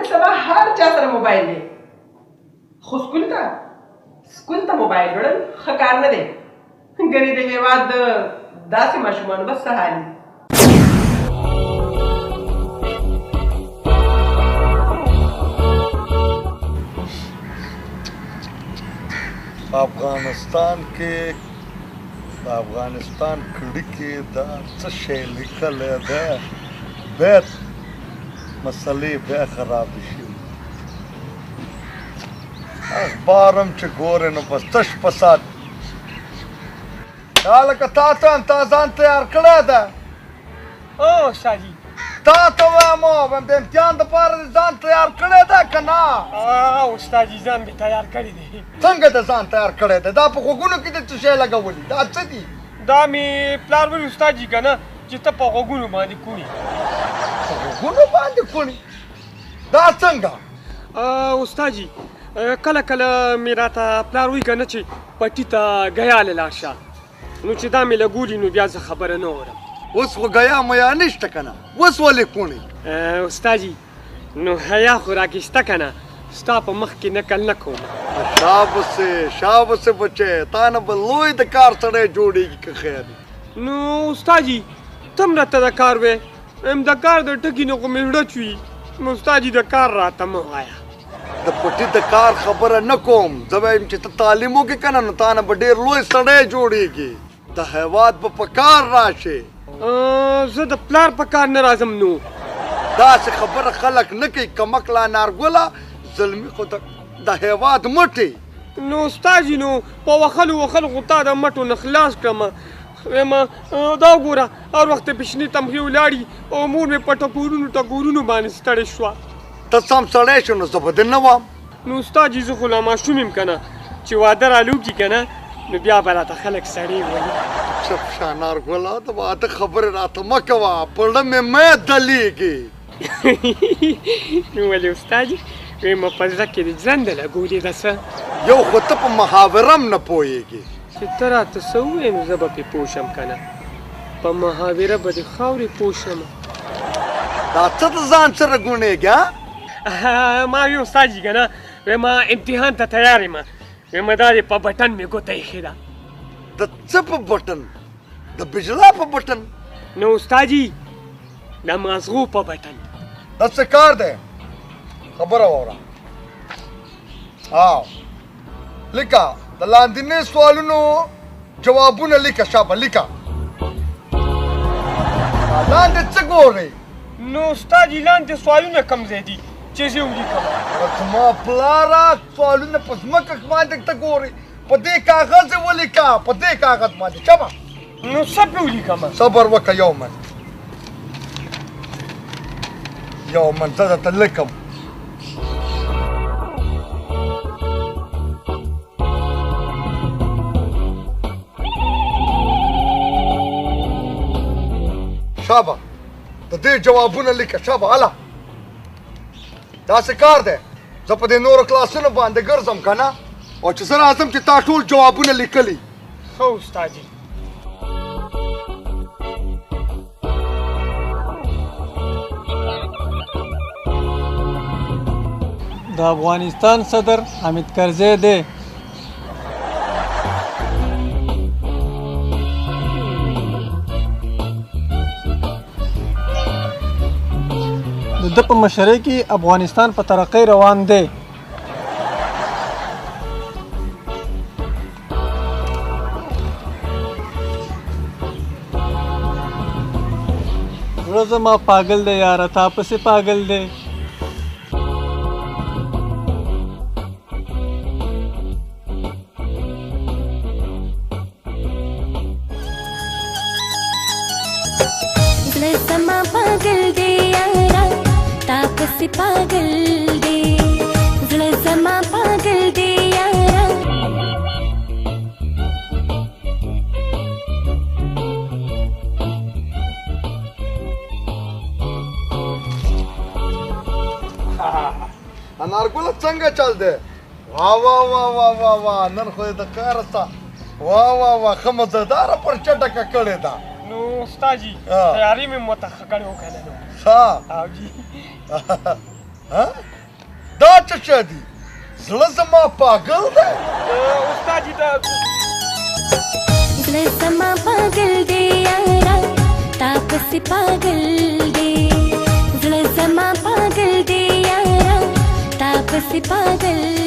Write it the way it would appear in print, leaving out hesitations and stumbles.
نن سبا هر چا سره موبایل دی خو سکون ته موبایل وړل ښه کار نه دی ګنې د هېواد د داسې ماشومانو به څه حال وي افغانستان کې د افغانستان کړي کې دا څه شی لیکلی ده باید مسلې بیا خرابې شوي اخبار هم چې ګورې نو بس تش فساد دا لکه تا ته ځان تیار کړی ده او استادجي تا ته وایم د امتحان دپاره دې ځان تیار کړی ده که نه استادجي ځان مې تیار کړی دی څنګه د ځان تیار کړی دی دا په غوږونو کې د څه شی لګولي دا څه دي دا مې پلار ویل استادجي که نه چې ته په غوږونو باندې کوڼي په غوږونو باندې کوڼي دا څنګه استادجي کله کله مې راته پلار وایي که نه چې پټي ته ګیاله لاړ شه نو چې دا مې لګولي نو بیا زه خبره نه اورم اوس خو ګیا میا نشته که نه اوس ولې کوڼي استادجي نو حیا خو راکې شته که نه ستا په مخ کې نکل نه کوم شابسې بچې تا نه به لوی د کار سړی جوړېږي که خیر نو استادجي ته هم راته د کار وې د کار د ټکي نه خو مې زړه چوي نو استادجي د کار راته مه وایه د پټي د کار خبره نه کوم زه وایم چې ته تعلیم وکړې که نه نو تا نه به ډېر لوی سړی جوړېږي د هېواد به په کار راشې زه د پلار په کار نه راځم نو داسې خبره خلک نه کوي کمکله نارګله زلمي خو د هېواد مټې نو استادجي نو په وخلو خو تا د مټو نه خلاص کړم وایم دا وګوره هر وخت یې پیشنې تمخې ولاړي او مور مې په ټکورونو باندې ستړې شوه ته سم سړی شو نو زه به دې نه وم نو استادجي زه خو لا ماشوم یم که نه چې واده رالوکي که نه نو بیا به راته خلک سړی وایي چپ شه نارګله د واده خبرې راته مه کوه پړه مې مه دلیږي نو ولې استادجي وایم په زړه کې دې ژرنده لګولې ده څه یو خو ته په محاوره هم نه پوهېږې چې ته راته څه ووایې نو زه به پرې پوه شم که نه په محاوره به د خاورې پوه شم دا څه د ځان سره ګونېږې ما وی استادجي که نه وایم امتحان ته تیار یم وایم دا دې په بټن مې ګوته ایښې ده د څه په بټن د بجلا په بټن نو استادجي د مازغو په بټن دا څه کار دی خبره واوره لیکه د لاندینۍ سوالونو جوابونه لیکه شابه لیکه لاندې څه ګورئ نو استادجي لاندې سوالونه کوم ځای دي چې زه ولیکم زما پلاره سوالونه په ځمکه باندې ته ګورې په دې کاغذ یې ولیکه په دې کاغذ باندې شابه نو څه پرې ولیکم صبر وکړه یو من زه درته لیکم شابه د دې جوابونه لیکه شابه هله داسې کار دی زه په دې نورو کلاسونو باندې ګرځم که نه او چې زه راځم چې تا ټول جوابونه لیکلي ښه استادجي د افغانستان صدر حامد کرزی دی د ده په مشرۍ کې افغانستان په ترقۍ روان دی زړه زما پاگل دی یاره تا پسې پاگل دی पागल दे ज़रा ज़मा पागल दे यारा انارګله څنګه چل دی واه واه واه واه واه واه نن خو د کار ستا واه واه واه ښه مزهداره پر چټکه کړې ده نو استادجي تیاری مې متخ کړې وکړه ښه او جی ها څه شی دي زړه زما پاگل دی استاد جی ته زړه زما پاگل دی یارا تا پسې پاگل دی زړه زما پاگل دی یارا تا پسې پاگل